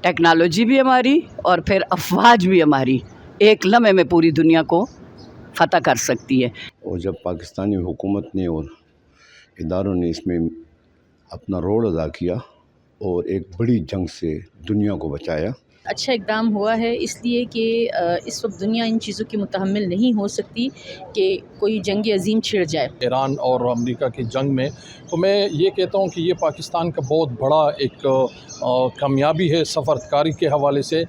Technology भी हमारी और फिर अफवाज भी हमारी एक लम्हे में पूरी दुनिया को फ़तह कर सकती है। और जब पाकिस्तानी हुकूमत ने और इदारों ने इसमें अपना रोल अदा किया और एक बड़ी जंग से दुनिया को बचाया। अच्छा इक़दाम हुआ है इसलिए कि इस वक्त दुनिया इन चीज़ों की मुतहम्मिल नहीं हो सकती कि कोई जंग अजीम छिड़ जाए। ईरान और अमेरिका की जंग में तो मैं ये कहता हूँ कि ये पाकिस्तान का बहुत बड़ा एक कामयाबी है सफ़रकारी के हवाले से।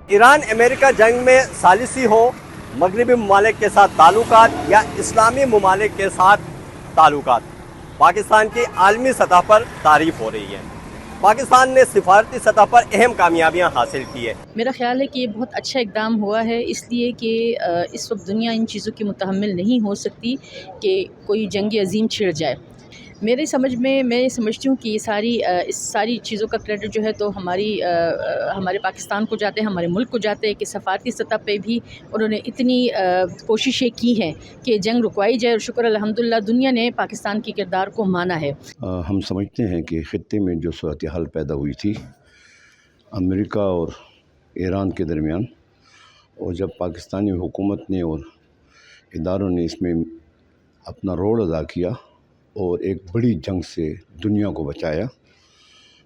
ईरान अमेरिका जंग में सालिसी हो, मगरबी ममालिक के साथ ताल्लुकात या इस्लामी ममालिक के साथ ताल्लुकात, पाकिस्तान की आलमी सतह पर तारीफ़ हो रही है। पाकिस्तान ने सिफारती सतह पर अहम कामयाबियां हासिल की है। मेरा ख्याल है कि ये बहुत अच्छा इक़दाम हुआ है इसलिए कि इस वक्त दुनिया इन चीज़ों की मुतहम्मिल नहीं हो सकती कि कोई जंग अजीम छिड़ जाए। मेरे समझ में मैं समझती हूँ कि ये इस सारी चीज़ों का क्रेडिट जो है तो हमारे पाकिस्तान को जाते हैं, हमारे मुल्क को जाते हैं कि सफ़ारती सतह पे भी उन्होंने इतनी कोशिशें की हैं कि जंग रुकवाई जाए और शुक्र अल्हम्दुलिल्लाह दुनिया ने पाकिस्तान की किरदार को माना है। हम समझते हैं कि ख़ित्ते में जो सूरत हाल पैदा हुई थी अमेरिका और ईरान के दरमियान, और जब पाकिस्तानी हुकूमत ने और इदारों ने इसमें अपना रोल अदा किया और एक बड़ी जंग से दुनिया को बचाया,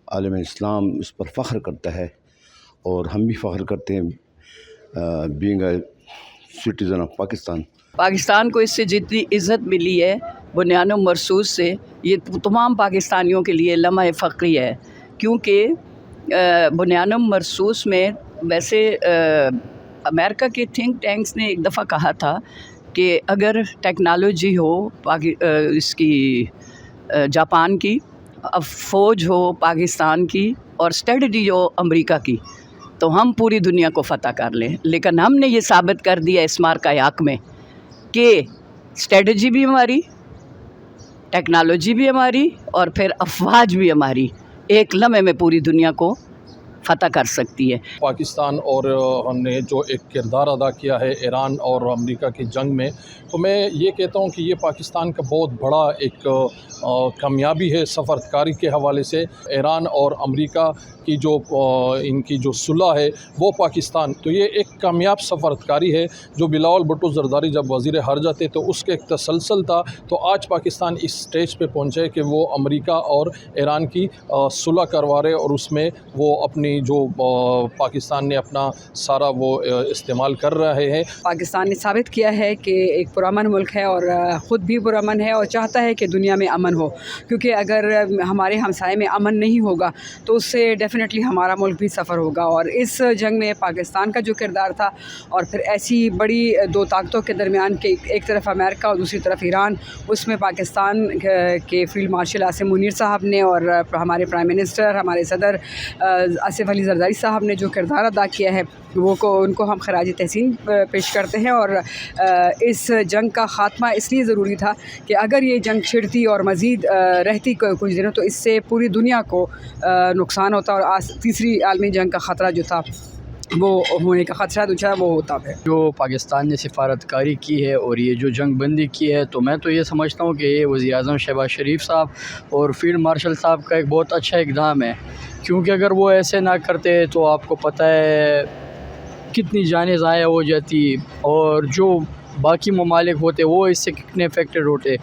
आलम इस्लाम इस पर फ़ख्र करता है और हम भी फ़ख्र करते हैं being a citizen of Pakistan. Pakistan को इससे जितनी इज़्ज़त मिली है बुनियानो मरसूस से, ये तमाम पाकिस्तानियों के लिए लम्हा फ़ख्री है, क्योंकि बुनियानो मरसूस में वैसे अमेरिका के थिंक टैंक्स ने एक दफ़ा कहा था कि अगर टेक्नोलॉजी हो इसकी जापान की, अब फ़ौज हो पाकिस्तान की और स्ट्रेटजी हो अमेरिका की, तो हम पूरी दुनिया को फ़तह कर लें। लेकिन हमने ये साबित कर दिया इस मार्का याक में कि स्ट्रेटजी भी हमारी, टेक्नोलॉजी भी हमारी और फिर अफवाज भी हमारी एक लम्हे में पूरी दुनिया को फ़तह कर सकती है। पाकिस्तान और ने जो एक किरदार अदा किया है ईरान और अमेरिका की जंग में, तो मैं ये कहता हूँ कि ये पाकिस्तान का बहुत बड़ा एक कामयाबी है सफ़रकारी के हवाले से। ईरान और अमेरिका की जो इनकी जो सुलह है वो पाकिस्तान, तो ये एक कामयाब सफ़रकारी है। जो बिलावल भुट्टो ज़रदारी जब वज़ीर ख़ारजा थे तो उसके एक तसलसल था, तो आज पाकिस्तान इस स्टेज पे पहुँचे कि वो अमेरिका और ईरान की सुलह करवा रहे और उसमें वो अपनी जो पाकिस्तान ने अपना सारा वो इस्तेमाल कर रहे हैं। पाकिस्तान ने साबित किया है कि एक पुरअमन मुल्क है और ख़ुद भी पुरअमन है और चाहता है कि दुनिया में अमन हो, क्योंकि अगर हमारे हमसाये में अमन नहीं होगा तो उससे डेफिनेटली हमारा मुल्क भी सफ़र होगा। और इस जंग में पाकिस्तान का जो किरदार था और फिर ऐसी बड़ी दो ताकतों के दरमियान के एक तरफ अमेरिका और दूसरी तरफ ईरान, उसमें पाकिस्तान के फील्ड मार्शल आसिम मुनीर साहब ने और हमारे प्राइम मिनिस्टर हमारे सदर आसिफ अली ज़रदारी साहब ने जो किरदार अदा किया है उनको हम खराज तहसीन पेश करते हैं। और इस जंग का ख़ात्मा इसलिए ज़रूरी था कि अगर ये जंग छिड़ती और मज़ीद रहती कुछ दिनों तो इससे पूरी दुनिया को नुकसान होता और तीसरी आलमी जंग का ख़तरा जो था वो होने का ख़दशा जो है वो होता है। जो पाकिस्तान ने सिफारतकारी की है और ये जो जंग बंदी की है, तो मैं तो ये समझता हूँ कि ये वज़ीर-ए-आज़म शहबाज शरीफ साहब और फील्ड मार्शल साहब का एक बहुत अच्छा इक़दाम है, क्योंकि अगर वो ऐसे ना करते तो आपको पता है कितनी जानें ज़ाया हो जाती और जो बाकी ममालिक होते वो इससे कितने अफेक्टेड होते।